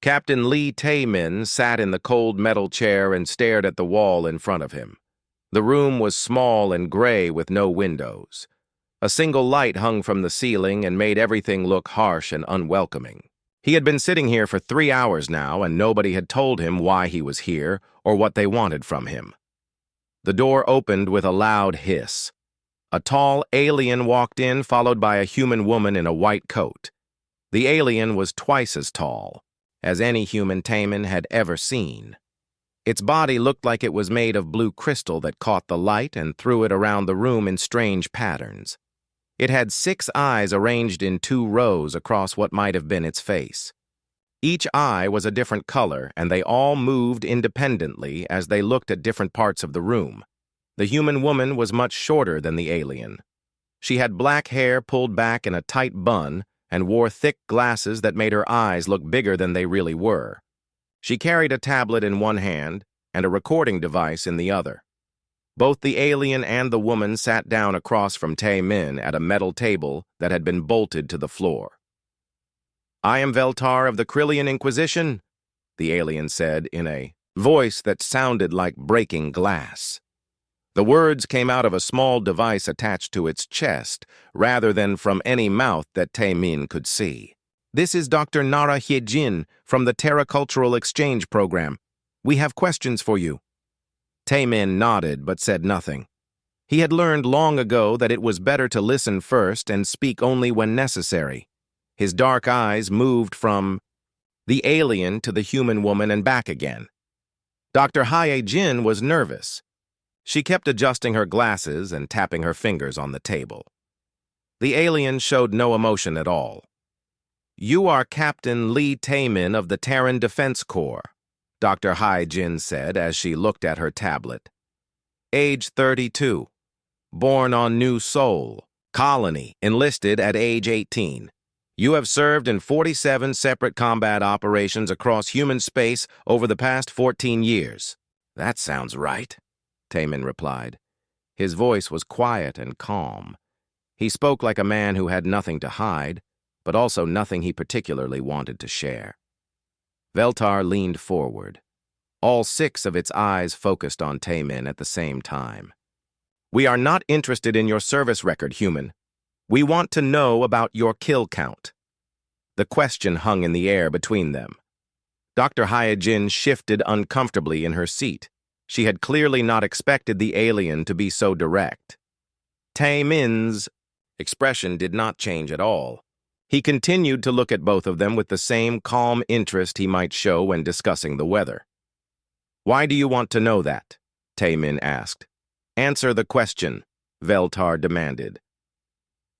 Captain Lee Tae-min sat in the cold metal chair and stared at the wall in front of him. The room was small and gray with no windows. A single light hung from the ceiling and made everything look harsh and unwelcoming. He had been sitting here for 3 hours now, and nobody had told him why he was here or what they wanted from him. The door opened with a loud hiss. A tall alien walked in, followed by a human woman in a white coat. The alien was twice as tall as any human Tae-min had ever seen. Its body looked like it was made of blue crystal that caught the light and threw it around the room in strange patterns. It had 6 eyes arranged in 2 rows across what might have been its face. Each eye was a different color, and they all moved independently as they looked at different parts of the room. The human woman was much shorter than the alien. She had black hair pulled back in a tight bun and wore thick glasses that made her eyes look bigger than they really were. She carried a tablet in one hand and a recording device in the other. Both the alien and the woman sat down across from Tae-min at a metal table that had been bolted to the floor. "I am Veltar of the Krillian Inquisition," the alien said in a voice that sounded like breaking glass. The words came out of a small device attached to its chest, rather than from any mouth that Tae-min could see. "This is Dr. Nara Hyejin from the Terra Cultural Exchange Program. We have questions for you." Tae-min nodded but said nothing. He had learned long ago that it was better to listen first and speak only when necessary. His dark eyes moved from the alien to the human woman and back again. Dr. Hyejin was nervous. She kept adjusting her glasses and tapping her fingers on the table. The alien showed no emotion at all. "You are Captain Lee Tae-min of the Terran Defense Corps," Dr. Hyejin said as she looked at her tablet. "Age 32. Born on New Sol, Colony, enlisted at age 18. You have served in 47 separate combat operations across human space over the past 14 years. "That sounds right," Tae-min replied. His voice was quiet and calm. He spoke like a man who had nothing to hide, but also nothing he particularly wanted to share. Veltar leaned forward. All 6 of its eyes focused on Tae-min at the same time. "We are not interested in your service record, human. We want to know about your kill count." The question hung in the air between them. Dr. Hyejin shifted uncomfortably in her seat. She had clearly not expected the alien to be so direct. Tae-min's expression did not change at all. He continued to look at both of them with the same calm interest he might show when discussing the weather. "Why do you want to know that?" Tae-min asked. "Answer the question," Veltar demanded.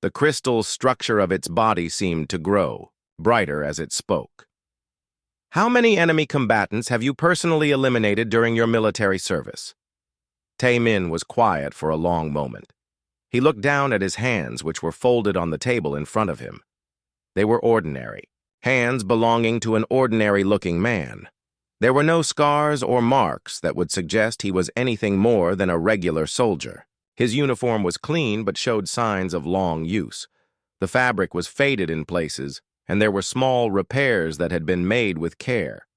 The crystal structure of its body seemed to grow, brighter as it spoke. "How many enemy combatants have you personally eliminated during your military service?" Tae-min was quiet for a long moment. He looked down at his hands, which were folded on the table in front of him. They were ordinary, hands belonging to an ordinary-looking man. There were no scars or marks that would suggest he was anything more than a regular soldier. His uniform was clean but showed signs of long use. The fabric was faded in places, and there were small repairs that had been made with care.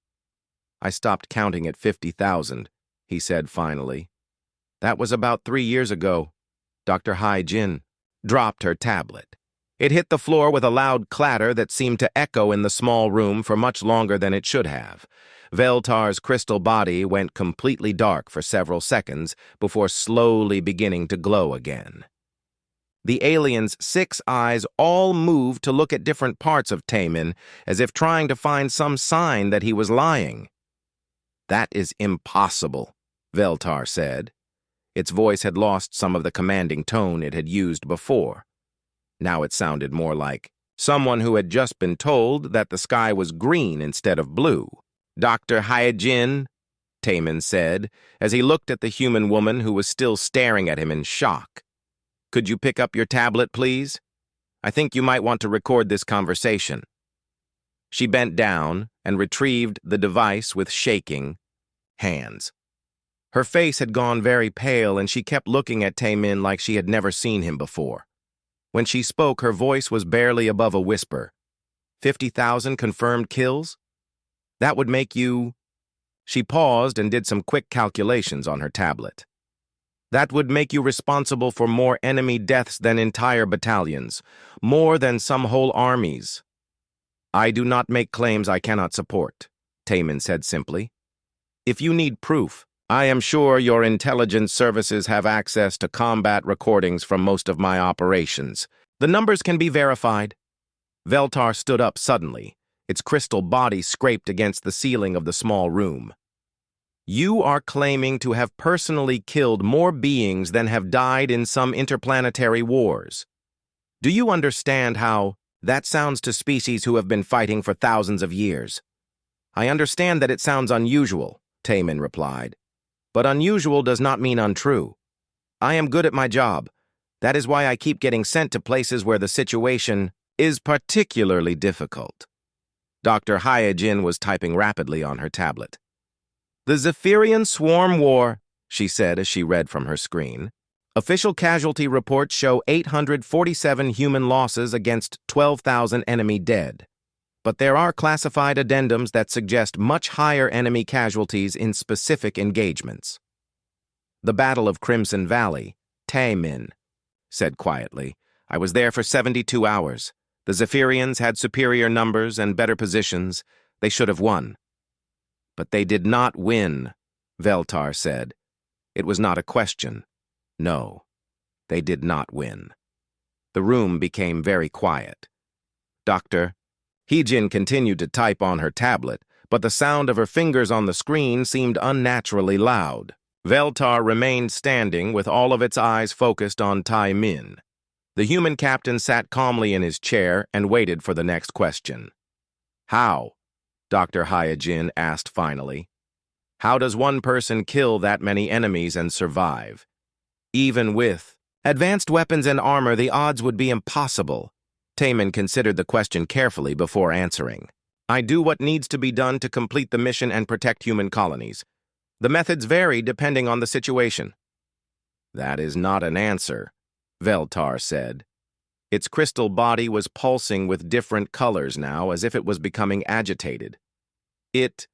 "I stopped counting at 50,000, he said finally. "That was about 3 years ago." Dr. Hyejin dropped her tablet. It hit the floor with a loud clatter that seemed to echo in the small room for much longer than it should have. Veltar's crystal body went completely dark for several seconds before slowly beginning to glow again. The alien's 6 eyes all moved to look at different parts of Tae-min, as if trying to find some sign that he was lying. "That is impossible," Veltar said. Its voice had lost some of the commanding tone it had used before. Now it sounded more like someone who had just been told that the sky was green instead of blue. "Dr. Hyejin," Tae-min said, as he looked at the human woman who was still staring at him in shock. "Could you pick up your tablet, please? I think you might want to record this conversation." She bent down and retrieved the device with shaking hands. Her face had gone very pale, and she kept looking at Tae-min like she had never seen him before. When she spoke, her voice was barely above a whisper. 50,000 confirmed kills? That would make you... She paused and did some quick calculations on her tablet. That would make you responsible for more enemy deaths than entire battalions, more than some whole armies. I do not make claims I cannot support, Taemin said simply. If you need proof, I am sure your intelligence services have access to combat recordings from most of my operations. The numbers can be verified. Veltar stood up suddenly, its crystal body scraped against the ceiling of the small room. You are claiming to have personally killed more beings than have died in some interplanetary wars. Do you understand how that sounds to species who have been fighting for thousands of years? I understand that it sounds unusual, Taemin replied. But unusual does not mean untrue. I am good at my job. That is why I keep getting sent to places where the situation is particularly difficult. Dr. Hyojin was typing rapidly on her tablet. The Zephyrian Swarm War, she said as she read from her screen. Official casualty reports show 847 human losses against 12,000 enemy dead. But there are classified addendums that suggest much higher enemy casualties in specific engagements. The Battle of Crimson Valley, Taemin said quietly. I was there for 72 hours. The Zephyrians had superior numbers and better positions. They should have won. But they did not win, Veltar said. It was not a question. No, they did not win. The room became very quiet. Dr. Hyojin continued to type on her tablet, but the sound of her fingers on the screen seemed unnaturally loud. Veltar remained standing with all of its eyes focused on Taemin. The human captain sat calmly in his chair and waited for the next question. How? Dr. Hyojin asked finally. How does one person kill that many enemies and survive? Even with advanced weapons and armor, the odds would be impossible. Taemin considered the question carefully before answering. I do what needs to be done to complete the mission and protect human colonies. The methods vary depending on the situation. That is not an answer, Veltar said. Its crystal body was pulsing with different colors now, as if it was becoming agitated. It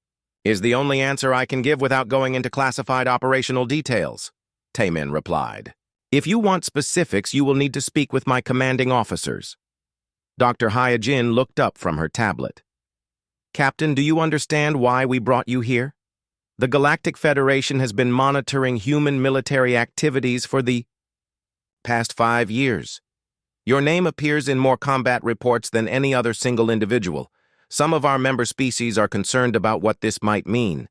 is the only answer I can give without going into classified operational details, Taemin replied. If you want specifics, you will need to speak with my commanding officers. Dr. Hyojin looked up from her tablet. Captain, do you understand why we brought you here? The Galactic Federation has been monitoring human military activities for the past 5 years. Your name appears in more combat reports than any other single individual. Some of our member species are concerned about what this might mean.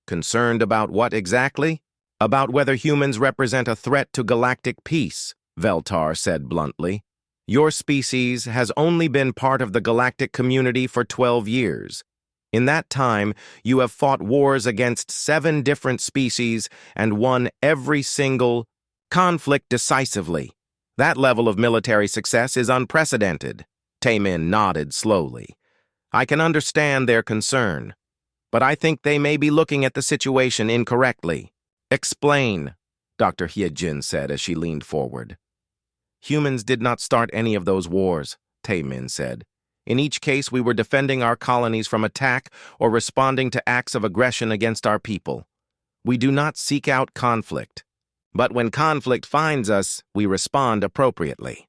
Concerned about what exactly? About whether humans represent a threat to galactic peace, Veltar said bluntly. Your species has only been part of the galactic community for 12 years. In that time, you have fought wars against 7 different species and won every single conflict decisively. That level of military success is unprecedented. Taemin nodded slowly. I can understand their concern, but I think they may be looking at the situation incorrectly. Explain, Dr. Hyojin said as she leaned forward. Humans did not start any of those wars, Taemin said. In each case, we were defending our colonies from attack or responding to acts of aggression against our people. We do not seek out conflict. But when conflict finds us, we respond appropriately.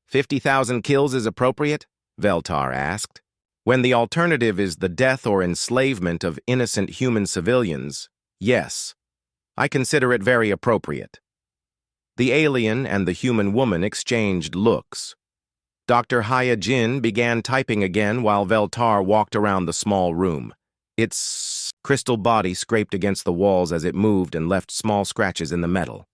50,000 kills is appropriate? Veltar asked. When the alternative is the death or enslavement of innocent human civilians, yes. I consider it very appropriate. The alien and the human woman exchanged looks. Dr. Hyojin began typing again while Veltar walked around the small room. Its crystal body scraped against the walls as it moved and left small scratches in the metal.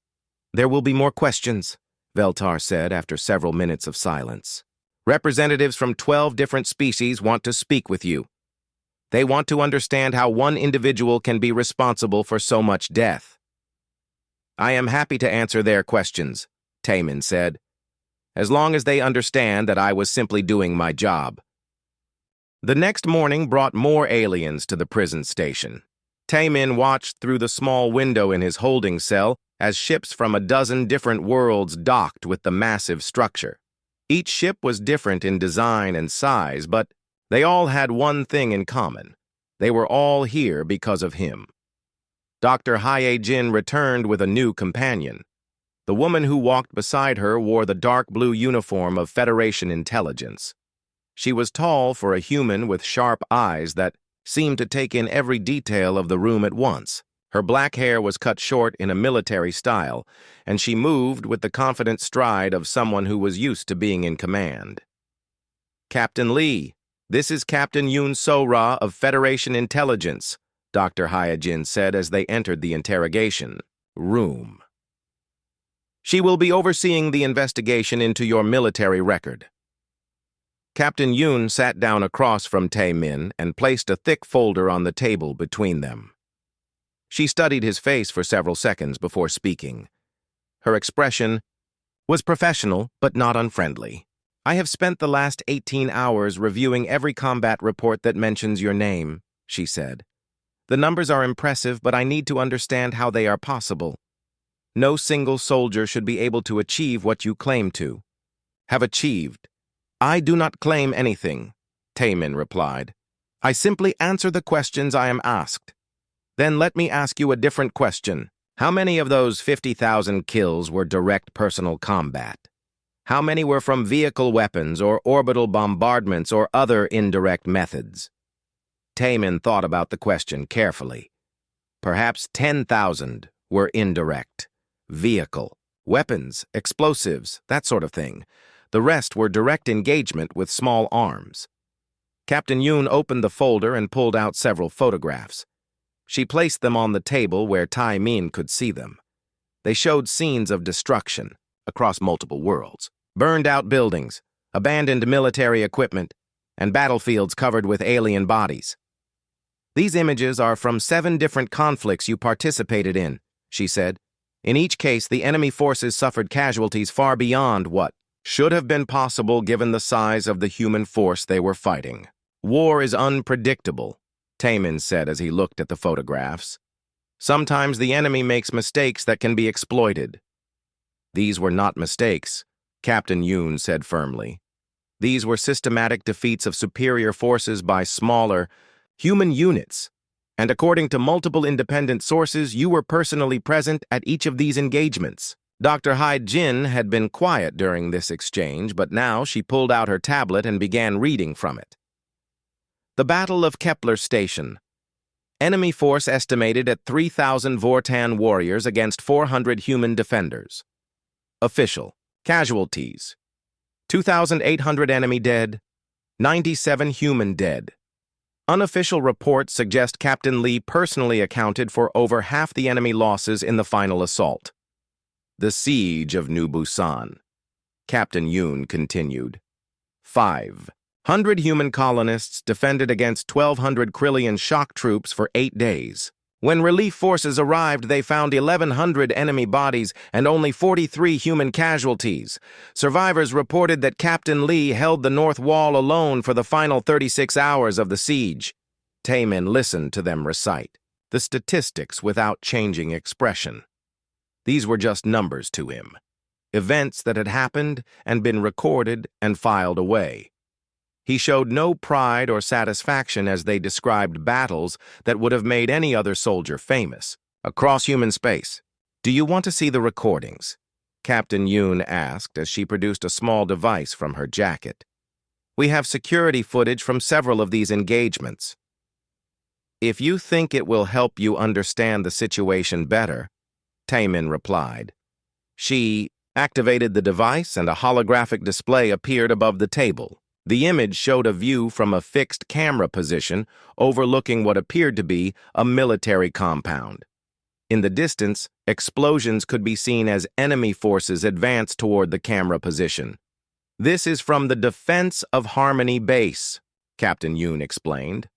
There will be more questions, Veltar said after several minutes of silence. Representatives from 12 different species want to speak with you. They want to understand how one individual can be responsible for so much death. I am happy to answer their questions, Taemin said, as long as they understand that I was simply doing my job. The next morning brought more aliens to the prison station. Taemin watched through the small window in his holding cell as ships from a dozen different worlds docked with the massive structure. Each ship was different in design and size, but They all had one thing in common. They were all here because of him. Dr. Hae-jin returned with a new companion. The woman who walked beside her wore the dark blue uniform of Federation intelligence. She was tall for a human with sharp eyes that seemed to take in every detail of the room at once. Her black hair was cut short in a military style, and she moved with the confident stride of someone who was used to being in command. "Captain Lee, this is Captain Yoon So-ra of Federation Intelligence," Dr. Hae-jin said as they entered the interrogation room. "She will be overseeing the investigation into your military record." Captain Yoon sat down across from Tae-min and placed a thick folder on the table between them. She studied his face for several seconds before speaking. Her expression was professional but not unfriendly. "I have spent the last 18 hours reviewing every combat report that mentions your name," she said. "The numbers are impressive, but I need to understand how they are possible. No single soldier should be able to achieve what you claim to." "Have achieved? I do not claim anything," Tae-min replied. "I simply answer the questions I am asked." "Then let me ask you a different question. How many of those 50,000 kills were direct personal combat? How many were from vehicle weapons or orbital bombardments or other indirect methods?" Tae-min thought about the question carefully. Perhaps 10,000 were indirect. Vehicle, weapons, explosives, that sort of thing. The rest were direct engagement with small arms. Captain Yoon opened the folder and pulled out several photographs. She placed them on the table where Tae-min could see them. They showed scenes of destruction across multiple worlds. Burned-out buildings, abandoned military equipment, and battlefields covered with alien bodies. "These images are from 7 different conflicts you participated in," she said. "In each case, the enemy forces suffered casualties far beyond what should have been possible given the size of the human force they were fighting. War is unpredictable," Tae-min said as he looked at the photographs. "Sometimes the enemy makes mistakes that can be exploited." "These were not mistakes," Captain Yoon said firmly. "These were systematic defeats of superior forces by smaller, human units. And according to multiple independent sources, you were personally present at each of these engagements." Dr. Hae-jin had been quiet during this exchange, but now she pulled out her tablet and began reading from it. "The Battle of Kepler Station. Enemy force estimated at 3,000 Vortan warriors against 400 human defenders. Official. Casualties. 2,800 enemy dead, 97 human dead. Unofficial reports suggest Captain Lee personally accounted for over half the enemy losses in the final assault." "The Siege of New Busan," Captain Yoon continued. 500 human colonists defended against 1,200 Krillian shock troops for 8 days. When relief forces arrived, they found 1,100 enemy bodies and only 43 human casualties. Survivors reported that Captain Lee held the North Wall alone for the final 36 hours of the siege. Tae-min listened to them recite the statistics without changing expression. These were just numbers to him, events that had happened and been recorded and filed away. He showed no pride or satisfaction as they described battles that would have made any other soldier famous. Across human space. "Do you want to see the recordings?" Captain Yoon asked as she produced a small device from her jacket. "We have security footage from several of these engagements." "If you think it will help you understand the situation better," Tae-min replied. She activated the device and a holographic display appeared above the table. The image showed a view from a fixed camera position overlooking what appeared to be a military compound. In the distance, explosions could be seen as enemy forces advanced toward the camera position. "This is from the Defense of Harmony base," Captain Yoon explained.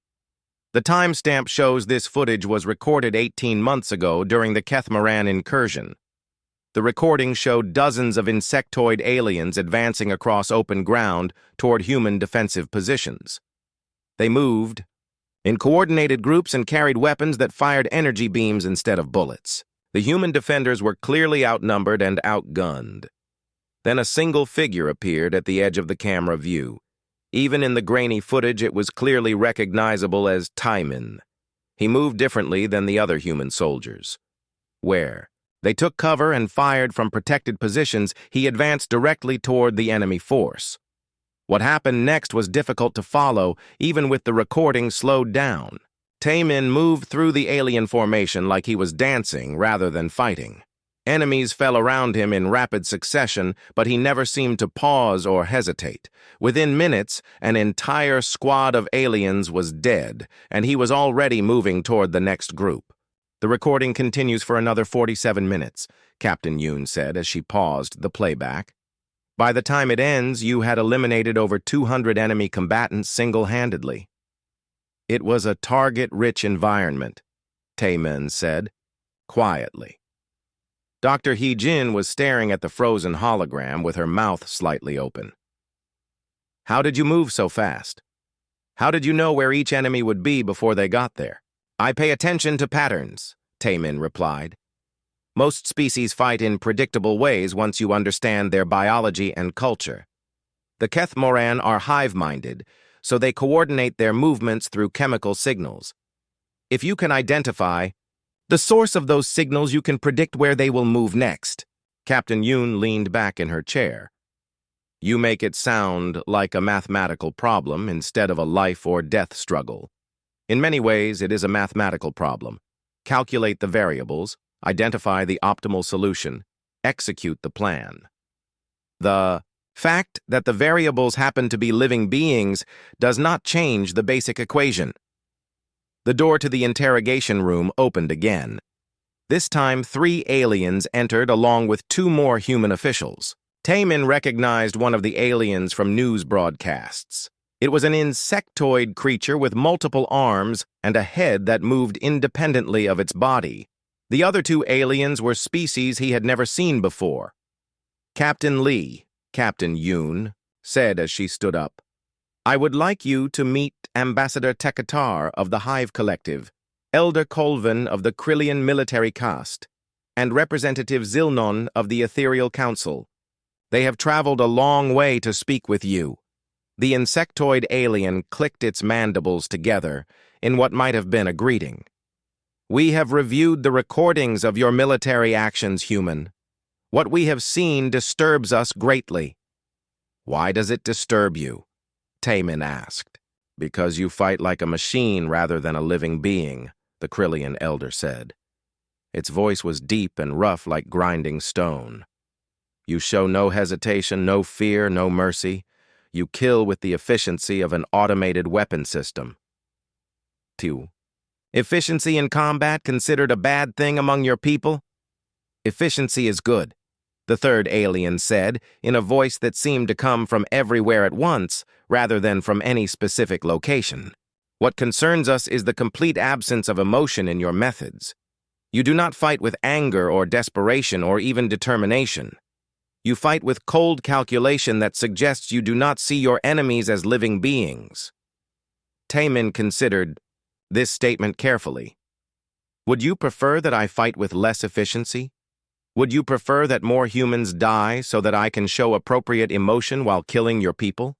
The timestamp shows this footage was recorded 18 months ago during the Kethmaran incursion. The recording showed dozens of insectoid aliens advancing across open ground toward human defensive positions. They moved in coordinated groups and carried weapons that fired energy beams instead of bullets. The human defenders were clearly outnumbered and outgunned. Then a single figure appeared at the edge of the camera view. Even in the grainy footage, it was clearly recognizable as Taimin. He moved differently than the other human soldiers. Where they took cover and fired from protected positions, he advanced directly toward the enemy force. What happened next was difficult to follow, even with the recording slowed down. Taimin moved through the alien formation like he was dancing rather than fighting. Enemies fell around him in rapid succession, but he never seemed to pause or hesitate. Within minutes, an entire squad of aliens was dead, and he was already moving toward the next group. The recording continues for another 47 minutes, Captain Yoon said as she paused the playback. By the time it ends, you had eliminated over 200 enemy combatants single-handedly. It was a target-rich environment, Taimin said, quietly. Dr. He-jin was staring at the frozen hologram with her mouth slightly open. How did you move so fast? How did you know where each enemy would be before they got there? I pay attention to patterns, Taimin replied. Most species fight in predictable ways once you understand their biology and culture. The Keth-Moran are hive-minded, so they coordinate their movements through chemical signals. If you can identify the source of those signals, you can predict where they will move next. Captain Yoon leaned back in her chair. You make it sound like a mathematical problem instead of a life or death struggle. In many ways, it is a mathematical problem. Calculate the variables, identify the optimal solution, execute the plan. The fact that the variables happen to be living beings does not change the basic equation. The door to the interrogation room opened again. This time, 3 aliens entered along with 2 more human officials. Taimin recognized one of the aliens from news broadcasts. It was an insectoid creature with multiple arms and a head that moved independently of its body. The other 2 aliens were species he had never seen before. Captain Lee, Captain Yoon, said as she stood up, I would like you to meet Ambassador Tekatar of the Hive Collective, Elder Colvin of the Krillian military caste, and Representative Zilnon of the Ethereal Council. They have traveled a long way to speak with you. The insectoid alien clicked its mandibles together in what might have been a greeting. We have reviewed the recordings of your military actions, human. What we have seen disturbs us greatly. Why does it disturb you? Taimin asked. Because you fight like a machine rather than a living being, the Krillian elder said. Its voice was deep and rough like grinding stone. You show no hesitation, no fear, no mercy. You kill with the efficiency of an automated weapon system. 2. Efficiency in combat considered a bad thing among your people? Efficiency is good, the third alien said, in a voice that seemed to come from everywhere at once, rather than from any specific location. What concerns us is the complete absence of emotion in your methods. You do not fight with anger or desperation or even determination. You fight with cold calculation that suggests you do not see your enemies as living beings. Taimin considered this statement carefully. Would you prefer that I fight with less efficiency? Would you prefer that more humans die so that I can show appropriate emotion while killing your people?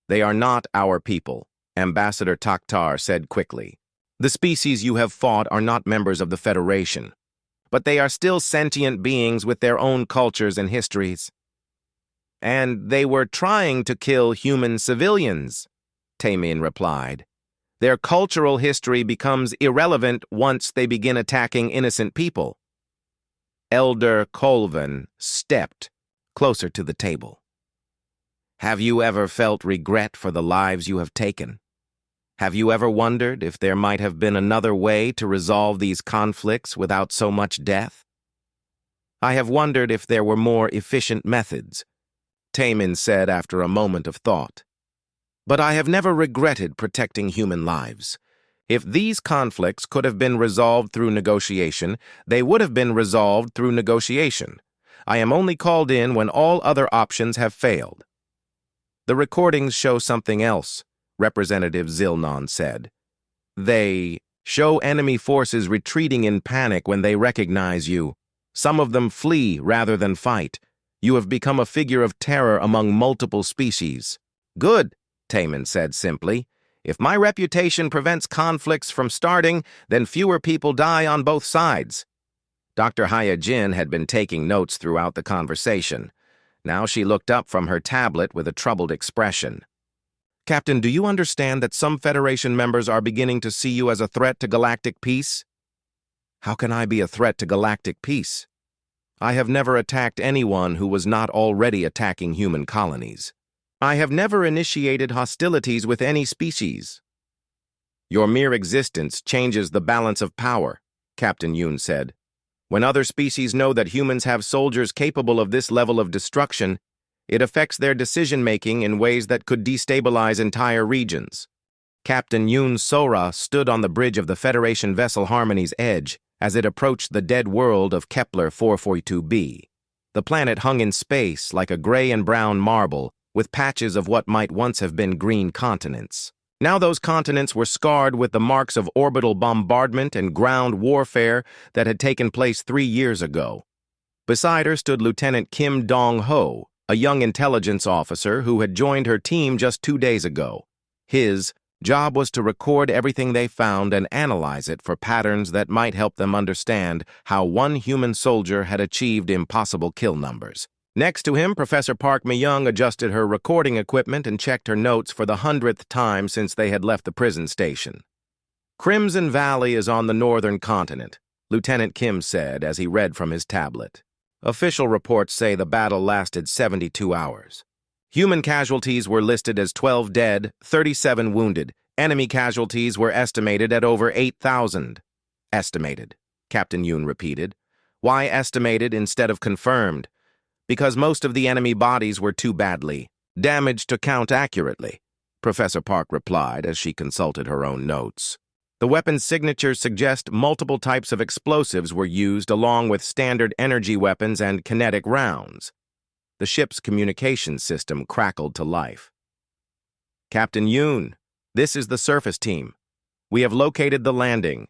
They are not our people, Ambassador Takhtar said quickly. The species you have fought are not members of the Federation, but they are still sentient beings with their own cultures and histories. And they were trying to kill human civilians, Taimin replied. Their cultural history becomes irrelevant once they begin attacking innocent people. Elder Colvin stepped closer to the table. Have you ever felt regret for the lives you have taken? Have you ever wondered if there might have been another way to resolve these conflicts without so much death? I have wondered if there were more efficient methods, Taimin said after a moment of thought. But I have never regretted protecting human lives. If these conflicts could have been resolved through negotiation, they would have been resolved through negotiation. I am only called in when all other options have failed. The recordings show something else, Representative Zilnon said. They show enemy forces retreating in panic when they recognize you. Some of them flee rather than fight. You have become a figure of terror among multiple species. Good, Taman said simply. If my reputation prevents conflicts from starting, then fewer people die on both sides. Dr. Hyajin had been taking notes throughout the conversation. Now she looked up from her tablet with a troubled expression. Captain, do you understand that some Federation members are beginning to see you as a threat to galactic peace? How can I be a threat to galactic peace? I have never attacked anyone who was not already attacking human colonies. I have never initiated hostilities with any species. Your mere existence changes the balance of power, Captain Yoon said. When other species know that humans have soldiers capable of this level of destruction, it affects their decision-making in ways that could destabilize entire regions. Captain Yoon Sora stood on the bridge of the Federation vessel Harmony's edge as it approached the dead world of Kepler 442b. The planet hung in space like a gray and brown marble, with patches of what might once have been green continents. Now those continents were scarred with the marks of orbital bombardment and ground warfare that had taken place 3 years ago. Beside her stood Lieutenant Kim Dong-ho, a young intelligence officer who had joined her team just 2 days ago. His job was to record everything they found and analyze it for patterns that might help them understand how one human soldier had achieved impossible kill numbers. Next to him, Professor Park Mi-young adjusted her recording equipment and checked her notes for the 100th time since they had left the prison station. Crimson Valley is on the northern continent, Lieutenant Kim said as he read from his tablet. Official reports say the battle lasted 72 hours. Human casualties were listed as 12 dead, 37 wounded. Enemy casualties were estimated at over 8,000. Estimated, Captain Yoon repeated. Why estimated instead of confirmed? Because most of the enemy bodies were too badly damaged to count accurately, Professor Park replied as she consulted her own notes. The weapon's signatures suggest multiple types of explosives were used along with standard energy weapons and kinetic rounds. The ship's communication system crackled to life. Captain Yoon, this is the surface team. We have located the landing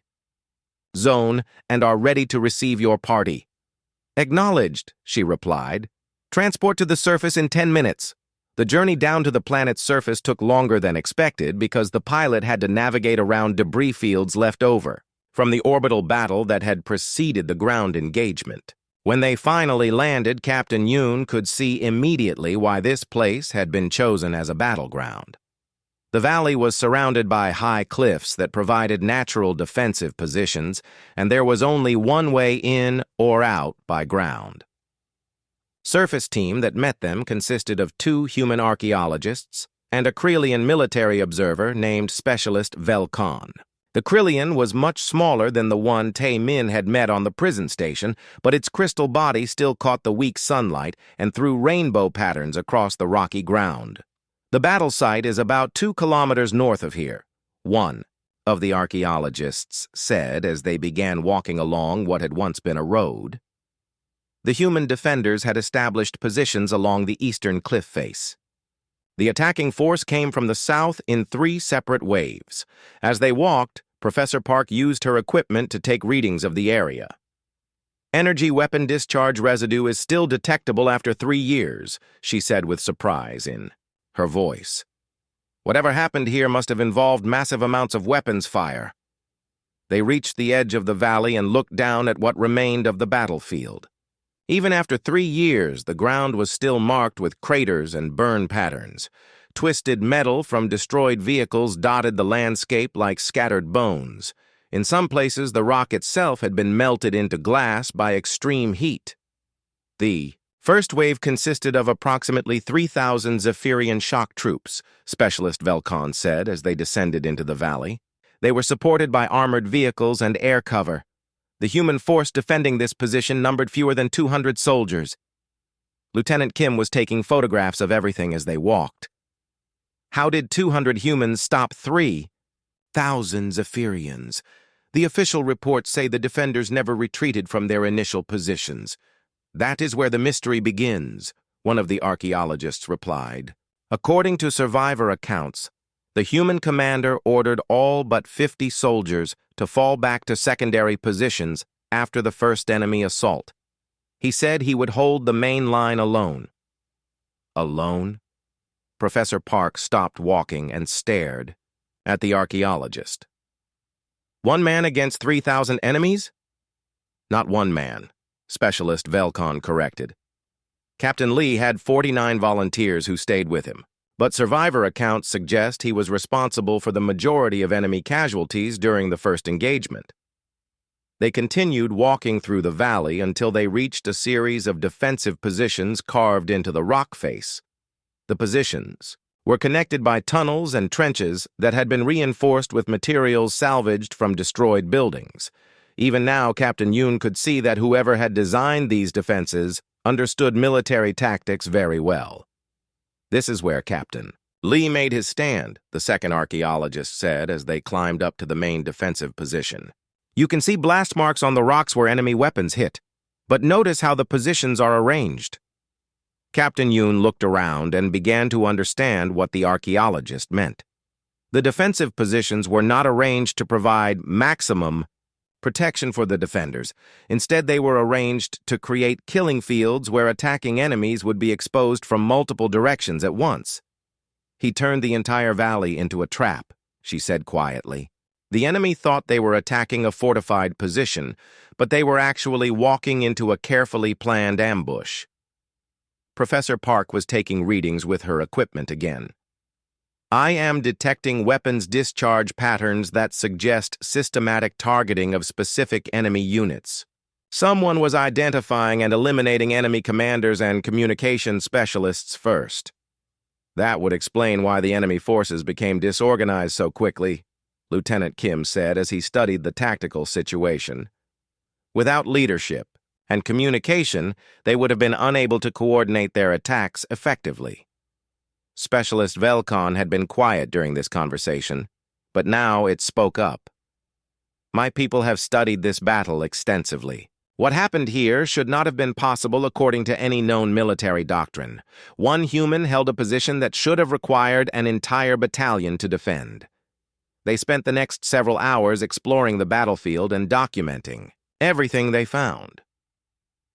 zone and are ready to receive your party. Acknowledged, she replied. Transport to the surface in 10 minutes. The journey down to the planet's surface took longer than expected because the pilot had to navigate around debris fields left over from the orbital battle that had preceded the ground engagement. When they finally landed, Captain Yoon could see immediately why this place had been chosen as a battleground. The valley was surrounded by high cliffs that provided natural defensive positions, and there was only one way in or out by ground. Surface team that met them consisted of 2 human archaeologists and a Krelian military observer named Specialist Velkon. The Krelian was much smaller than the one Tae-min had met on the prison station, but its crystal body still caught the weak sunlight and threw rainbow patterns across the rocky ground. The battle site is about 2 kilometers north of here, one of the archaeologists said as they began walking along what had once been a road. The human defenders had established positions along the eastern cliff face. The attacking force came from the south in 3 separate waves. As they walked, Professor Park used her equipment to take readings of the area. Energy weapon discharge residue is still detectable after 3 years, she said with surprise in her voice. Whatever happened here must have involved massive amounts of weapons fire. They reached the edge of the valley and looked down at what remained of the battlefield. Even after 3 years, the ground was still marked with craters and burn patterns. Twisted metal from destroyed vehicles dotted the landscape like scattered bones. In some places, the rock itself had been melted into glass by extreme heat. The first wave consisted of approximately 3,000 Zephyrian shock troops, Specialist Velkon said as they descended into the valley. They were supported by armored vehicles and air cover. The human force defending this position numbered fewer than 200 soldiers. Lieutenant Kim was taking photographs of everything as they walked. How did 200 humans stop 3,000 Zephyrians? The official reports say the defenders never retreated from their initial positions. That is where the mystery begins, one of the archaeologists replied. According to survivor accounts, the human commander ordered all but 50 soldiers to fall back to secondary positions after the first enemy assault. He said he would hold the main line alone. Alone? Professor Park stopped walking and stared at the archaeologist. 1 man against 3,000 enemies? Not 1 man, Specialist Velcon corrected. Captain Lee had 49 volunteers who stayed with him, but survivor accounts suggest he was responsible for the majority of enemy casualties during the first engagement. They continued walking through the valley until they reached a series of defensive positions carved into the rock face. The positions were connected by tunnels and trenches that had been reinforced with materials salvaged from destroyed buildings. Even now, Captain Yoon could see that whoever had designed these defenses understood military tactics very well. This is where Captain Lee made his stand, the second archaeologist said as they climbed up to the main defensive position. You can see blast marks on the rocks where enemy weapons hit, but notice how the positions are arranged. Captain Yoon looked around and began to understand what the archaeologist meant. The defensive positions were not arranged to provide maximum protection for the defenders. Instead, they were arranged to create killing fields where attacking enemies would be exposed from multiple directions at once. He turned the entire valley into a trap, she said quietly. The enemy thought they were attacking a fortified position, but they were actually walking into a carefully planned ambush. Professor Park was taking readings with her equipment again. I am detecting weapons discharge patterns that suggest systematic targeting of specific enemy units. Someone was identifying and eliminating enemy commanders and communication specialists first. That would explain why the enemy forces became disorganized so quickly, Lieutenant Kim said as he studied the tactical situation. Without leadership and communication, they would have been unable to coordinate their attacks effectively. Specialist Velcon had been quiet during this conversation, but now it spoke up. My people have studied this battle extensively. What happened here should not have been possible according to any known military doctrine. 1 human held a position that should have required an entire battalion to defend. They spent the next several hours exploring the battlefield and documenting everything they found.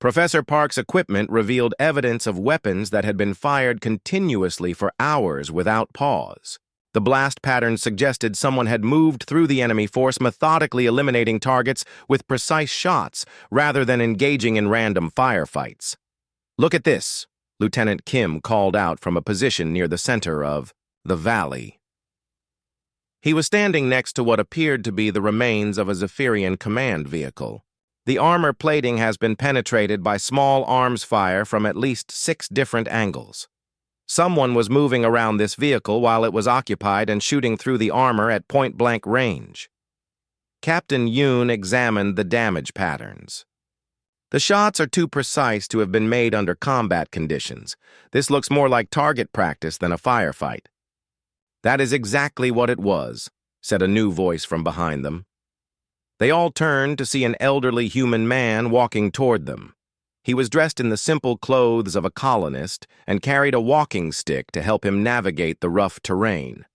Professor Park's equipment revealed evidence of weapons that had been fired continuously for hours without pause. The blast patterns suggested someone had moved through the enemy force, methodically eliminating targets with precise shots rather than engaging in random firefights. Look at this, Lieutenant Kim called out from a position near the center of the valley. He was standing next to what appeared to be the remains of a Zephyrian command vehicle. The armor plating has been penetrated by small arms fire from at least 6 different angles. Someone was moving around this vehicle while it was occupied and shooting through the armor at point-blank range. Captain Yoon examined the damage patterns. The shots are too precise to have been made under combat conditions. This looks more like target practice than a firefight. That is exactly what it was, said a new voice from behind them. They all turned to see an elderly human man walking toward them. He was dressed in the simple clothes of a colonist and carried a walking stick to help him navigate the rough terrain.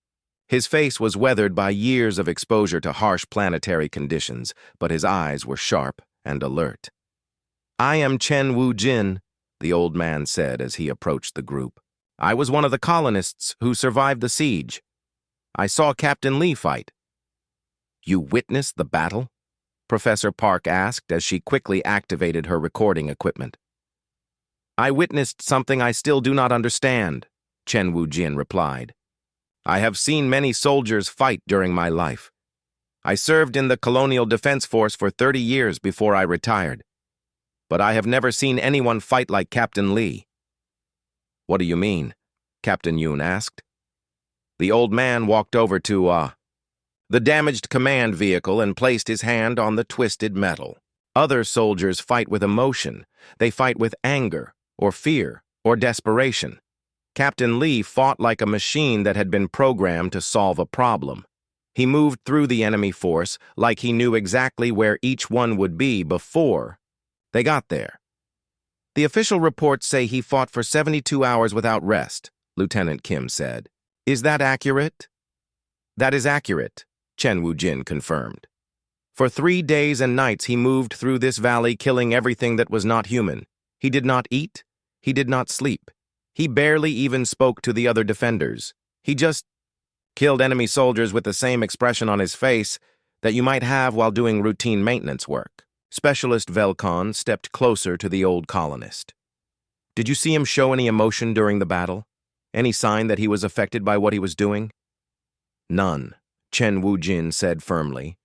His face was weathered by years of exposure to harsh planetary conditions, but his eyes were sharp and alert. I am Chen Wu-jin, the old man said as he approached the group. I was one of the colonists who survived the siege. I saw Captain Lee fight. You witnessed the battle? Professor Park asked as she quickly activated her recording equipment. I witnessed something I still do not understand, Chen Wu-jin replied. I have seen many soldiers fight during my life. I served in the Colonial Defense Force for 30 years before I retired. But I have never seen anyone fight like Captain Lee. What do you mean? Captain Yoon asked. The old man walked over to, the damaged command vehicle and placed his hand on the twisted metal. Other soldiers fight with emotion. They fight with anger, or fear, or desperation. Captain Lee fought like a machine that had been programmed to solve a problem. He moved through the enemy force like he knew exactly where each one would be before they got there. The official reports say he fought for 72 hours without rest, Lieutenant Kim said. Is that accurate? That is accurate, Chen Wu-jin confirmed. For 3 days and nights he moved through this valley killing everything that was not human. He did not eat. He did not sleep. He barely even spoke to the other defenders. He just killed enemy soldiers with the same expression on his face that you might have while doing routine maintenance work. Specialist Velcon stepped closer to the old colonist. Did you see him show any emotion during the battle? Any sign that he was affected by what he was doing? None, Chen Wujin said firmly.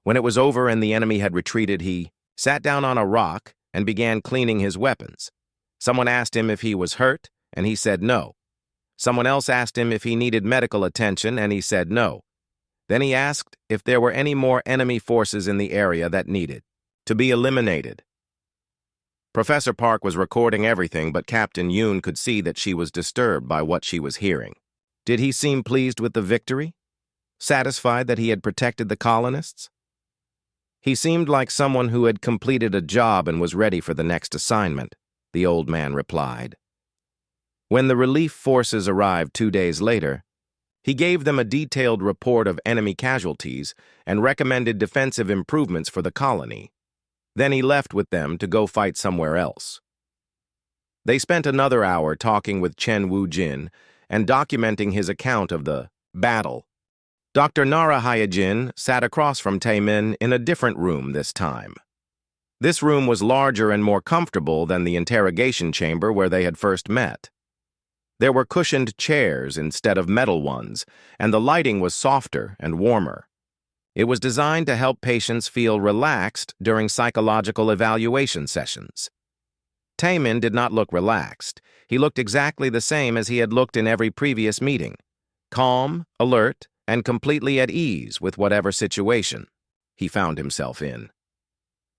When it was over and the enemy had retreated, he sat down on a rock and began cleaning his weapons. Someone asked him if he was hurt, and he said no. Someone else asked him if he needed medical attention, and he said no. Then he asked if there were any more enemy forces in the area that needed to be eliminated. Professor Park was recording everything, but Captain Yoon could see that she was disturbed by what she was hearing. Did he seem pleased with the victory? Satisfied that he had protected the colonists? He seemed like someone who had completed a job and was ready for the next assignment, the old man replied. When the relief forces arrived 2 days later, he gave them a detailed report of enemy casualties and recommended defensive improvements for the colony. Then he left with them to go fight somewhere else. They spent another hour talking with Chen Wujin and documenting his account of the battle. Dr. Nara Hyojin sat across from Taemin in a different room this time. This room was larger and more comfortable than the interrogation chamber where they had first met. There were cushioned chairs instead of metal ones, and the lighting was softer and warmer. It was designed to help patients feel relaxed during psychological evaluation sessions. Taemin did not look relaxed. He looked exactly the same as he had looked in every previous meeting, calm, alert, and completely at ease with whatever situation he found himself in.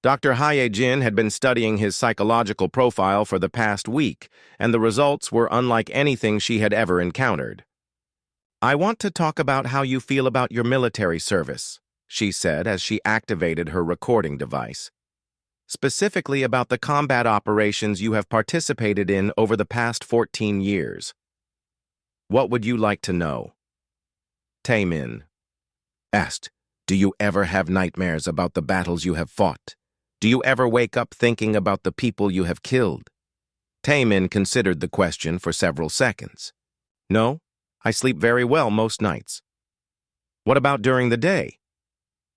Dr. Hyojin had been studying his psychological profile for the past week, and the results were unlike anything she had ever encountered. "I want to talk about how you feel about your military service," she said as she activated her recording device. "Specifically about the combat operations you have participated in over the past 14 years. What would you like to know?" Taemin asked, "Do you ever have nightmares about the battles you have fought? Do you ever wake up thinking about the people you have killed?" Taemin considered the question for several seconds. "No, I sleep very well most nights." "What about during the day?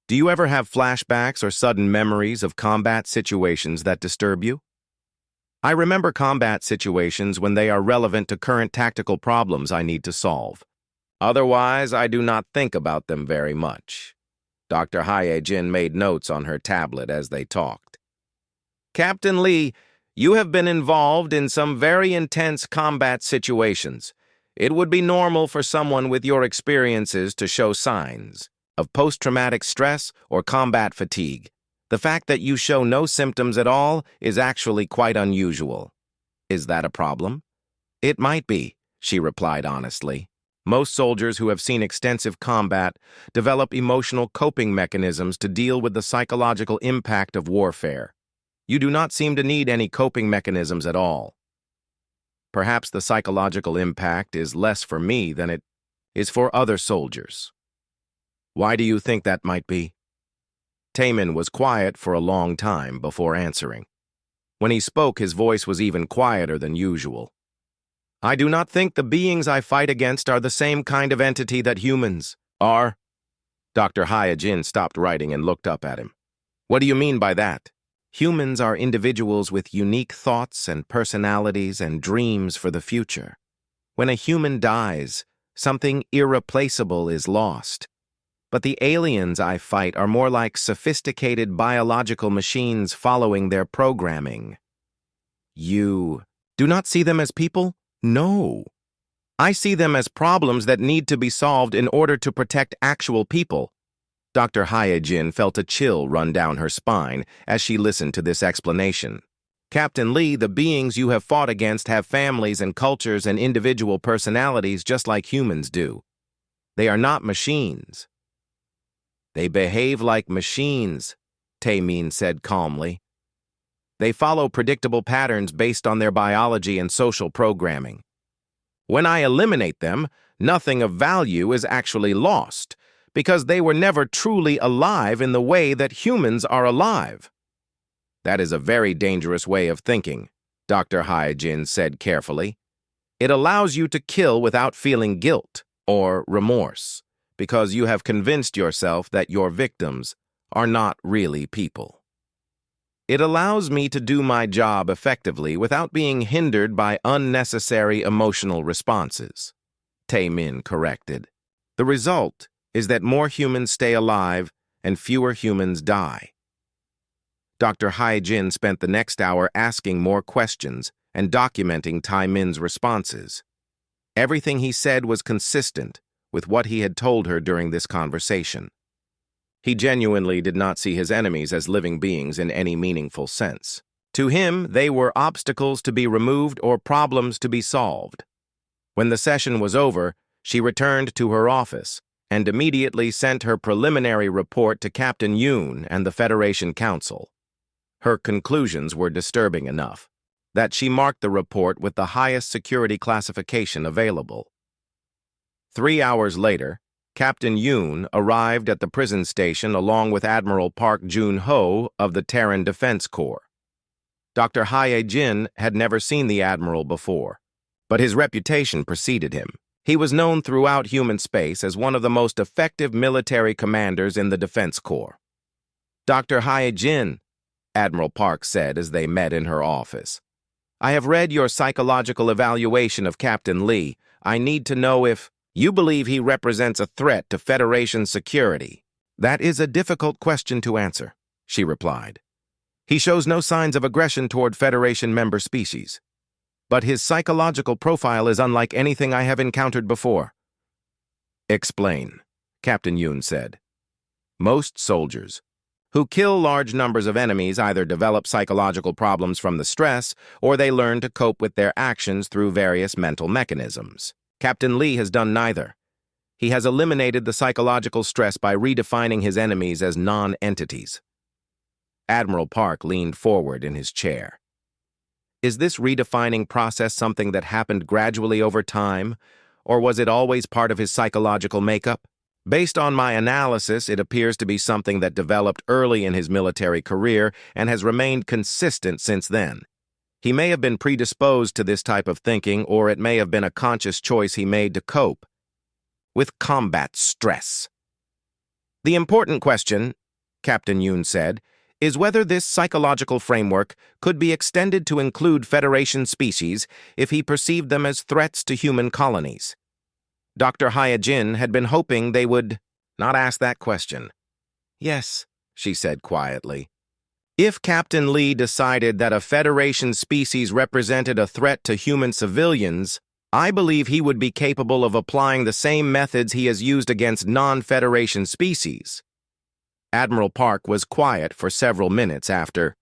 Do you ever have flashbacks or sudden memories of combat situations that disturb you?" "I remember combat situations when they are relevant to current tactical problems I need to solve. Otherwise, I do not think about them very much." Dr. Hyojin made notes on her tablet as they talked. "Captain Lee, you have been involved in some very intense combat situations. It would be normal for someone with your experiences to show signs of post-traumatic stress or combat fatigue. The fact that you show no symptoms at all is actually quite unusual. Is that a problem?" "It might be," she replied honestly. "Most soldiers who have seen extensive combat develop emotional coping mechanisms to deal with the psychological impact of warfare. You do not seem to need any coping mechanisms at all. Perhaps the psychological impact is less for me than it is for other soldiers." "Why do you think that might be?" Taemin was quiet for a long time before answering. When he spoke, his voice was even quieter than usual. "I do not think the beings I fight against are the same kind of entity that humans are." Dr. Hyojin stopped writing and looked up at him. "What do you mean by that?" "Humans are individuals with unique thoughts and personalities and dreams for the future. When a human dies, something irreplaceable is lost. But the aliens I fight are more like sophisticated biological machines following their programming." "You do not see them as people?" "No. I see them as problems that need to be solved in order to protect actual people." Dr. Hyojin felt a chill run down her spine as she listened to this explanation. "Captain Lee, the beings you have fought against have families and cultures and individual personalities just like humans do. They are not machines." "They behave like machines," Taemin said calmly. "They follow predictable patterns based on their biology and social programming. When I eliminate them, nothing of value is actually lost, because they were never truly alive in the way that humans are alive." "That is a very dangerous way of thinking," Dr. Hyojin said carefully. It allows you to kill without feeling guilt or remorse, because you have convinced yourself that your victims are not really people. It allows me to do my job effectively without being hindered by unnecessary emotional responses, Tae-min corrected. The result is that more humans stay alive and fewer humans die. Dr. Hai-jin spent the next hour asking more questions and documenting Tae-min's responses. Everything he said was consistent with what he had told her during this conversation. He genuinely did not see his enemies as living beings in any meaningful sense. To him, they were obstacles to be removed or problems to be solved. When the session was over, she returned to her office and immediately sent her preliminary report to Captain Yoon and the Federation Council. Her conclusions were disturbing enough that she marked the report with the highest security classification available. 3 hours later, Captain Yoon arrived at the prison station along with Admiral Park Jun-ho of the Terran Defense Corps. Dr. Hae-jin had never seen the Admiral before, but his reputation preceded him. He was known throughout human space as one of the most effective military commanders in the Defense Corps. Dr. Hae-jin, Admiral Park said as they met in her office, I have read your psychological evaluation of Captain Lee. I need to know if you believe he represents a threat to Federation security. That is a difficult question to answer, she replied. He shows no signs of aggression toward Federation member species, but his psychological profile is unlike anything I have encountered before. Explain, Captain Yoon said. Most soldiers who kill large numbers of enemies either develop psychological problems from the stress or they learn to cope with their actions through various mental mechanisms. Captain Lee has done neither. He has eliminated the psychological stress by redefining his enemies as non-entities. Admiral Park leaned forward in his chair. Is this redefining process something that happened gradually over time, or was it always part of his psychological makeup? Based on my analysis, it appears to be something that developed early in his military career and has remained consistent since then. He may have been predisposed to this type of thinking, or it may have been a conscious choice he made to cope with combat stress. The important question, Captain Yoon said, is whether this psychological framework could be extended to include Federation species if he perceived them as threats to human colonies. Dr. Hae-jin had been hoping they would not ask that question. Yes, she said quietly. If Captain Lee decided that a Federation species represented a threat to human civilians, I believe he would be capable of applying the same methods he has used against non-Federation species. Admiral Park was quiet for several minutes after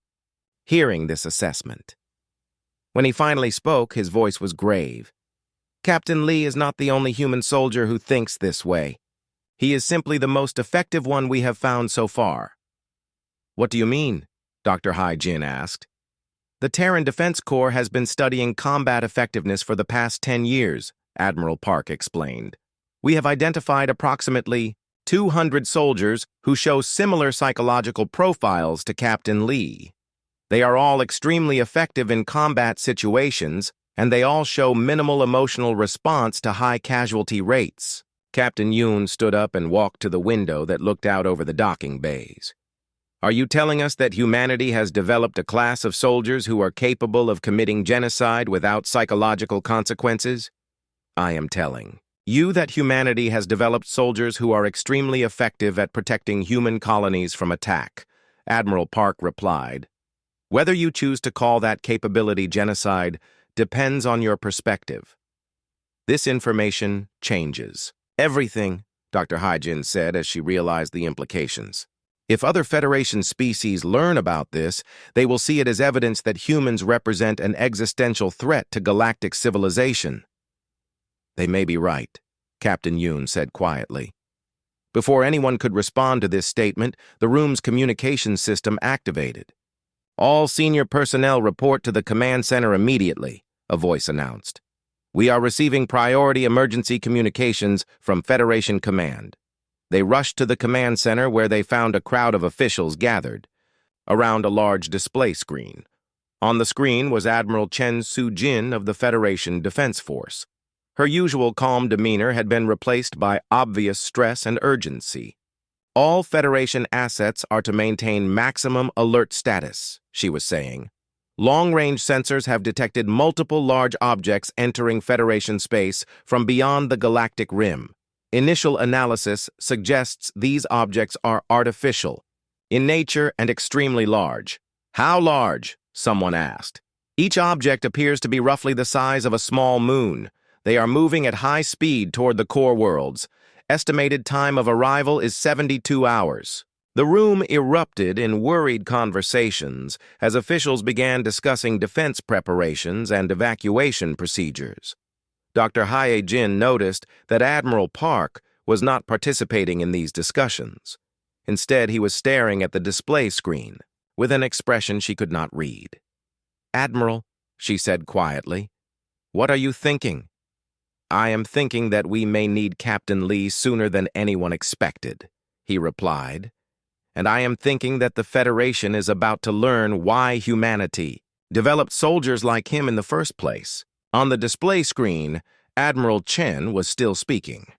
hearing this assessment. When he finally spoke, his voice was grave. Captain Lee is not the only human soldier who thinks this way. He is simply the most effective one we have found so far. What do you mean? Dr. Hai-jin asked. The Terran Defense Corps has been studying combat effectiveness for the past 10 years, Admiral Park explained. We have identified approximately 200 soldiers who show similar psychological profiles to Captain Lee. They are all extremely effective in combat situations, and they all show minimal emotional response to high casualty rates. Captain Yoon stood up and walked to the window that looked out over the docking bays. Are you telling us that humanity has developed a class of soldiers who are capable of committing genocide without psychological consequences? I am telling you that humanity has developed soldiers who are extremely effective at protecting human colonies from attack, Admiral Park replied. Whether you choose to call that capability genocide depends on your perspective. This information changes everything, Dr. Hai-jin said as she realized the implications. If other Federation species learn about this, they will see it as evidence that humans represent an existential threat to galactic civilization. They may be right, Captain Yoon said quietly. Before anyone could respond to this statement, the room's communication system activated. All senior personnel report to the command center immediately, a voice announced. We are receiving priority emergency communications from Federation Command. They rushed to the command center where they found a crowd of officials gathered around a large display screen. On the screen was Admiral Chen Su-jin of the Federation Defense Force. Her usual calm demeanor had been replaced by obvious stress and urgency. All Federation assets are to maintain maximum alert status, she was saying. Long-range sensors have detected multiple large objects entering Federation space from beyond the galactic rim. Initial analysis suggests these objects are artificial in nature and extremely large. How large? Someone asked. Each object appears to be roughly the size of a small moon. They are moving at high speed toward the core worlds. Estimated time of arrival is 72 hours. The room erupted in worried conversations as officials began discussing defense preparations and evacuation procedures. Dr. Hae-jin noticed that Admiral Park was not participating in these discussions. Instead, he was staring at the display screen with an expression she could not read. "Admiral," she said quietly, "what are you thinking?" "I am thinking that we may need Captain Lee sooner than anyone expected," he replied. "And I am thinking that the Federation is about to learn why humanity developed soldiers like him in the first place." On the display screen, Admiral Chen was still speaking.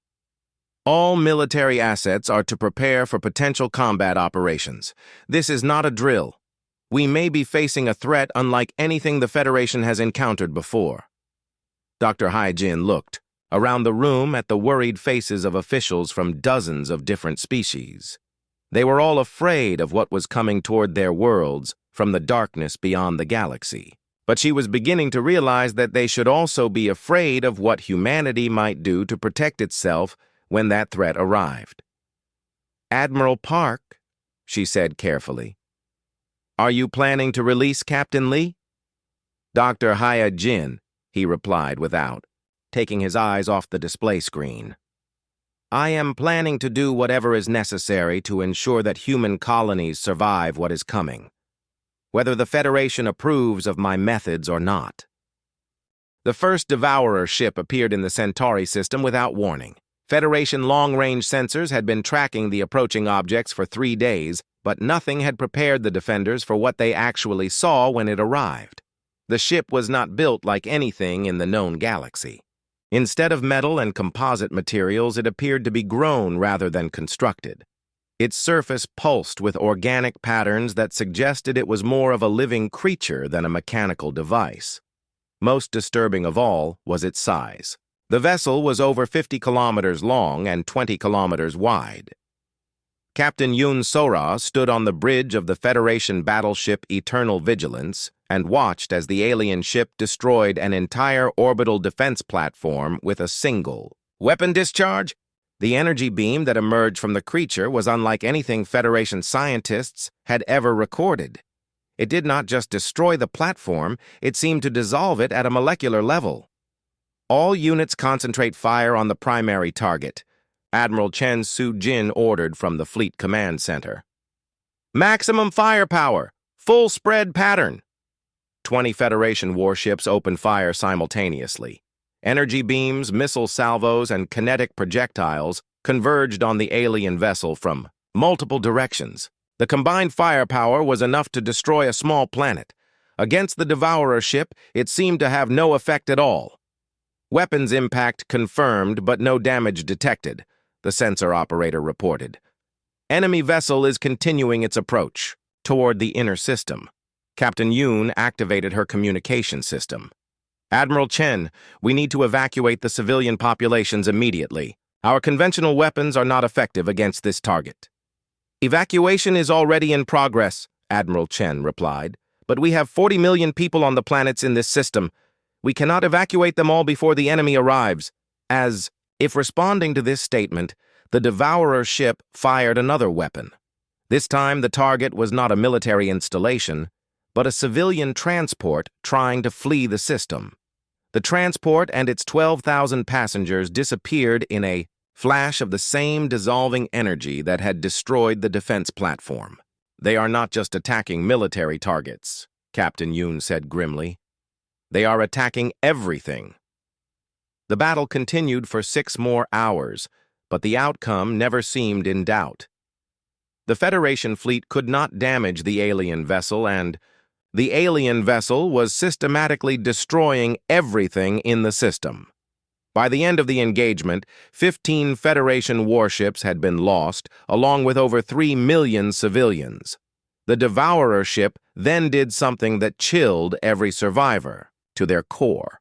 "All military assets are to prepare for potential combat operations. This is not a drill. We may be facing a threat unlike anything the Federation has encountered before." Dr. Hae-jin looked around the room at the worried faces of officials from dozens of different species. They were all afraid of what was coming toward their worlds from the darkness beyond the galaxy. But she was beginning to realize that they should also be afraid of what humanity might do to protect itself when that threat arrived. "Admiral Park," she said carefully, "are you planning to release Captain Lee?" "Dr. Hae-jin," he replied without taking his eyes off the display screen. "I am planning to do whatever is necessary to ensure that human colonies survive what is coming, whether the Federation approves of my methods or not." The first Devourer ship appeared in the Centauri system without warning. Federation long-range sensors had been tracking the approaching objects for 3 days, but nothing had prepared the defenders for what they actually saw when it arrived. The ship was not built like anything in the known galaxy. Instead of metal and composite materials, it appeared to be grown rather than constructed. Its surface pulsed with organic patterns that suggested it was more of a living creature than a mechanical device. Most disturbing of all was its size. The vessel was over 50 kilometers long and 20 kilometers wide. Captain Yoon Sora stood on the bridge of the Federation battleship Eternal Vigilance and watched as the alien ship destroyed an entire orbital defense platform with a single weapon discharge. The energy beam that emerged from the creature was unlike anything Federation scientists had ever recorded. It did not just destroy the platform, it seemed to dissolve it at a molecular level. "All units concentrate fire on the primary target," Admiral Chen Su-jin ordered from the Fleet Command Center. "Maximum firepower! Full spread pattern!" 20 Federation warships opened fire simultaneously. Energy beams, missile salvos, and kinetic projectiles converged on the alien vessel from multiple directions. The combined firepower was enough to destroy a small planet. Against the Devourer ship, it seemed to have no effect at all. "Weapons impact confirmed, but no damage detected," the sensor operator reported. "Enemy vessel is continuing its approach toward the inner system." Captain Yoon activated her communication system. "Admiral Chen, we need to evacuate the civilian populations immediately. Our conventional weapons are not effective against this target." "Evacuation is already in progress," Admiral Chen replied, "but we have 40 million people on the planets in this system. We cannot evacuate them all before the enemy arrives." As if responding to this statement, the Devourer ship fired another weapon. This time, the target was not a military installation, but a civilian transport trying to flee the system. The transport and its 12,000 passengers disappeared in a flash of the same dissolving energy that had destroyed the defense platform. "They are not just attacking military targets," Captain Yoon said grimly. "They are attacking everything." The battle continued for 6 more hours, but the outcome never seemed in doubt. The Federation fleet could not damage the alien vessel and The alien vessel was systematically destroying everything in the system. By the end of the engagement, 15 Federation warships had been lost, along with over 3 million civilians. The Devourer ship then did something that chilled every survivor to their core.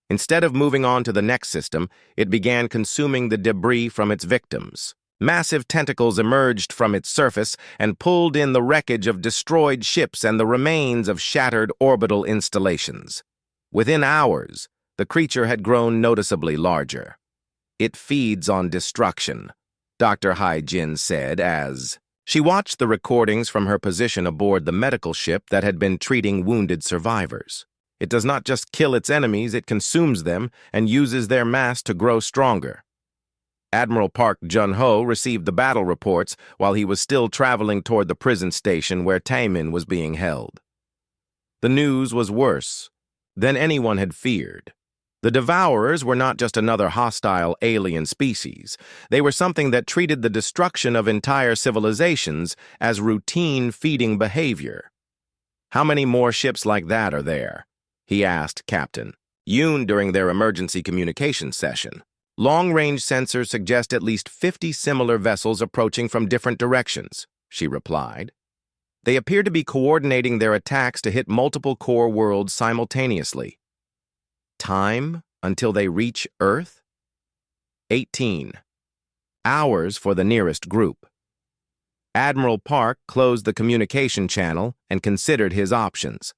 Instead of moving on to the next system, it began consuming the debris from its victims. Massive tentacles emerged from its surface and pulled in the wreckage of destroyed ships and the remains of shattered orbital installations. Within hours, the creature had grown noticeably larger. "It feeds on destruction," Dr. Hai-Jin said as she watched the recordings from her position aboard the medical ship that had been treating wounded survivors. "It does not just kill its enemies, it consumes them and uses their mass to grow stronger." Admiral Park Jun-ho received the battle reports while he was still traveling toward the prison station where Taemin was being held. The news was worse than anyone had feared. The Devourers were not just another hostile alien species. They were something that treated the destruction of entire civilizations as routine feeding behavior. "How many more ships like that are there?" he asked Captain Yoon during their emergency communication session. "Long-range sensors suggest at least 50 similar vessels approaching from different directions," she replied. "They appear to be coordinating their attacks to hit multiple core worlds simultaneously." Time until they reach Earth? 18 hours for the nearest group. Admiral Park closed the communication channel and considered his options.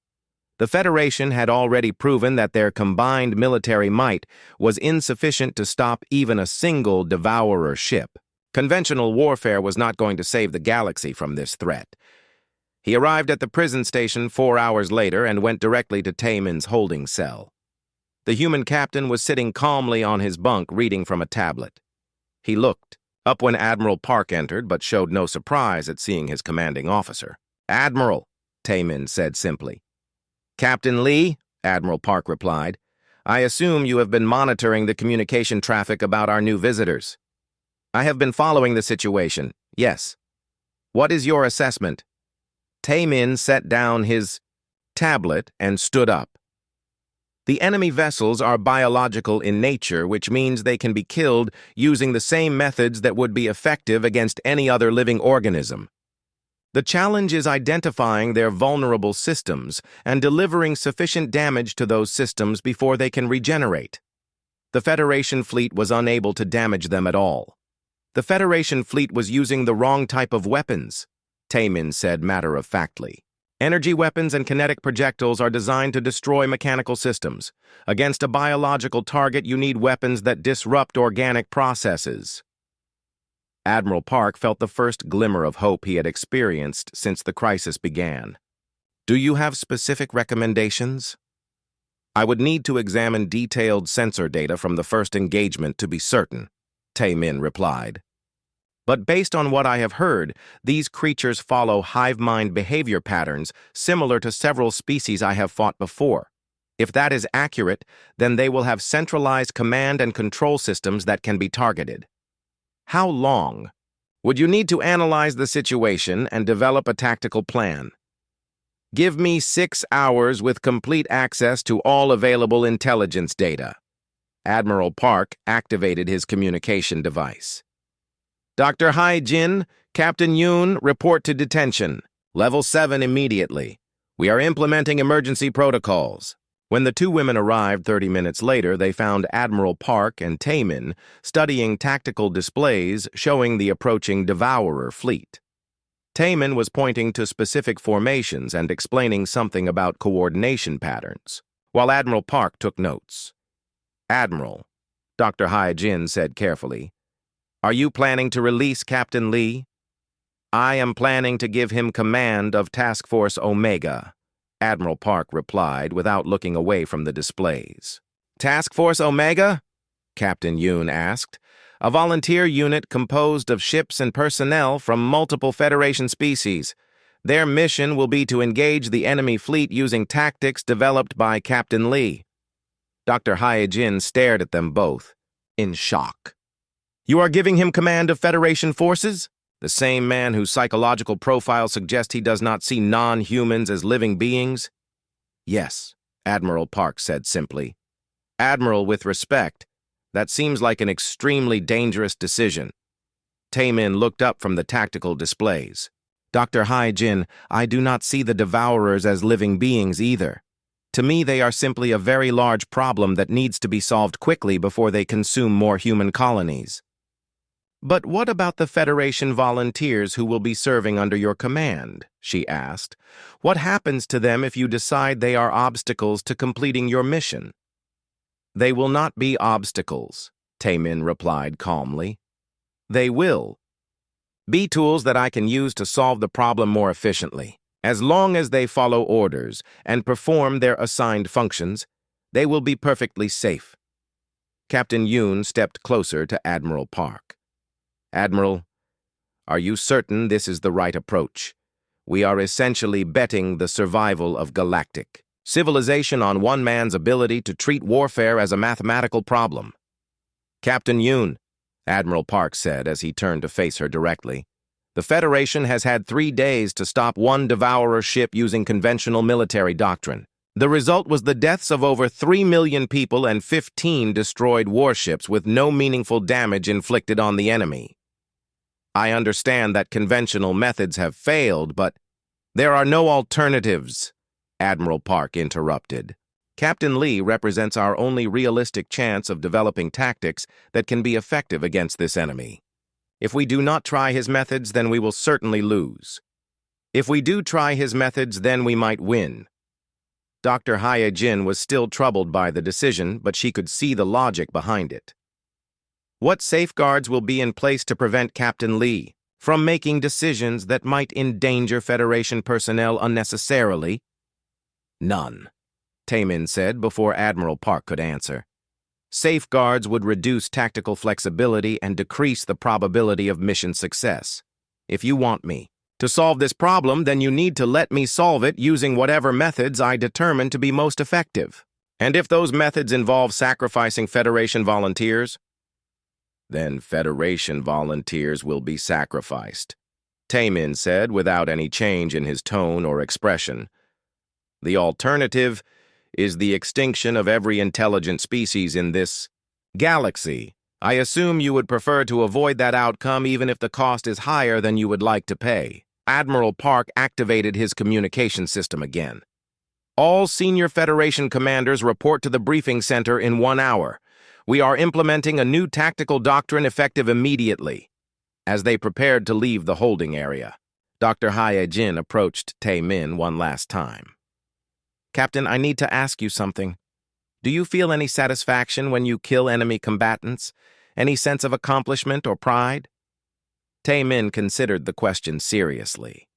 The Federation had already proven that their combined military might was insufficient to stop even a single Devourer ship. Conventional warfare was not going to save the galaxy from this threat. He arrived at the prison station 4 hours later and went directly to Taemin's holding cell. The human captain was sitting calmly on his bunk reading from a tablet. He looked up when Admiral Park entered, but showed no surprise at seeing his commanding officer. "Admiral," Taemin said simply. "Captain Lee," Admiral Park replied, "I assume you have been monitoring the communication traffic about our new visitors." "I have been following the situation, yes." "What is your assessment?" Taemin set down his tablet and stood up. "The enemy vessels are biological in nature, which means they can be killed using the same methods that would be effective against any other living organism. The challenge is identifying their vulnerable systems and delivering sufficient damage to those systems before they can regenerate. The Federation fleet was unable to damage them at all. The Federation fleet was using the wrong type of weapons," Taemin said matter-of-factly. "Energy weapons and kinetic projectiles are designed to destroy mechanical systems. Against a biological target, you need weapons that disrupt organic processes." Admiral Park felt the first glimmer of hope he had experienced since the crisis began. "Do you have specific recommendations?" "I would need to examine detailed sensor data from the first engagement to be certain," Taemin replied. "But based on what I have heard, these creatures follow hive mind behavior patterns similar to several species I have fought before. If that is accurate, then they will have centralized command and control systems that can be targeted." "How long?" "Would you need to analyze the situation and develop a tactical plan?" "Give me 6 hours with complete access to all available intelligence data." Admiral Park activated his communication device. "Dr. Hai-Jin, Captain Yoon, report to detention. Level 7 immediately. We are implementing emergency protocols." When the two women arrived 30 minutes later, they found Admiral Park and Taemin studying tactical displays showing the approaching Devourer fleet. Taemin was pointing to specific formations and explaining something about coordination patterns, while Admiral Park took notes. "Admiral," Dr. Hai-Jin said carefully, "are you planning to release Captain Lee?" "I am planning to give him command of Task Force Omega," Admiral Park replied without looking away from the displays. "Task Force Omega?" Captain Yoon asked. "A volunteer unit composed of ships and personnel from multiple Federation species. Their mission will be to engage the enemy fleet using tactics developed by Captain Lee." Dr. Hai-Jin stared at them both, in shock. "You are giving him command of Federation forces?" The same man whose psychological profile suggests he does not see non-humans as living beings? Yes, Admiral Park said simply. Admiral, with respect, that seems like an extremely dangerous decision. Taemin looked up from the tactical displays. Dr. Hai-Jin, I do not see the Devourers as living beings either. To me, they are simply a very large problem that needs to be solved quickly before they consume more human colonies. But what about the Federation volunteers who will be serving under your command? She asked. What happens to them if you decide they are obstacles to completing your mission? They will not be obstacles, Taemin replied calmly. They will be tools that I can use to solve the problem more efficiently. As long as they follow orders and perform their assigned functions, they will be perfectly safe. Captain Yoon stepped closer to Admiral Park. Admiral, are you certain this is the right approach? We are essentially betting the survival of galactic civilization on one man's ability to treat warfare as a mathematical problem. Captain Yoon, Admiral Park said as he turned to face her directly, the Federation has had 3 days to stop one Devourer ship using conventional military doctrine. The result was the deaths of over 3 million people and 15 destroyed warships with no meaningful damage inflicted on the enemy. I understand that conventional methods have failed, but there are no alternatives, Admiral Park interrupted. Captain Lee represents our only realistic chance of developing tactics that can be effective against this enemy. If we do not try his methods, then we will certainly lose. If we do try his methods, then we might win. Dr. Hai-Jin was still troubled by the decision, but she could see the logic behind it. What safeguards will be in place to prevent Captain Lee from making decisions that might endanger Federation personnel unnecessarily? None, Taemin said before Admiral Park could answer. Safeguards would reduce tactical flexibility and decrease the probability of mission success. If you want me to solve this problem, then you need to let me solve it using whatever methods I determine to be most effective. And if those methods involve sacrificing Federation volunteers, then Federation volunteers will be sacrificed, Taemin said without any change in his tone or expression. The alternative is the extinction of every intelligent species in this galaxy. I assume you would prefer to avoid that outcome even if the cost is higher than you would like to pay. Admiral Park activated his communication system again. All senior Federation commanders report to the briefing center in 1 hour. We are implementing a new tactical doctrine effective immediately. As they prepared to leave the holding area, Dr. Hai-Jin approached Taemin one last time. Captain, I need to ask you something. Do you feel any satisfaction when you kill enemy combatants? Any sense of accomplishment or pride? Taemin considered the question seriously.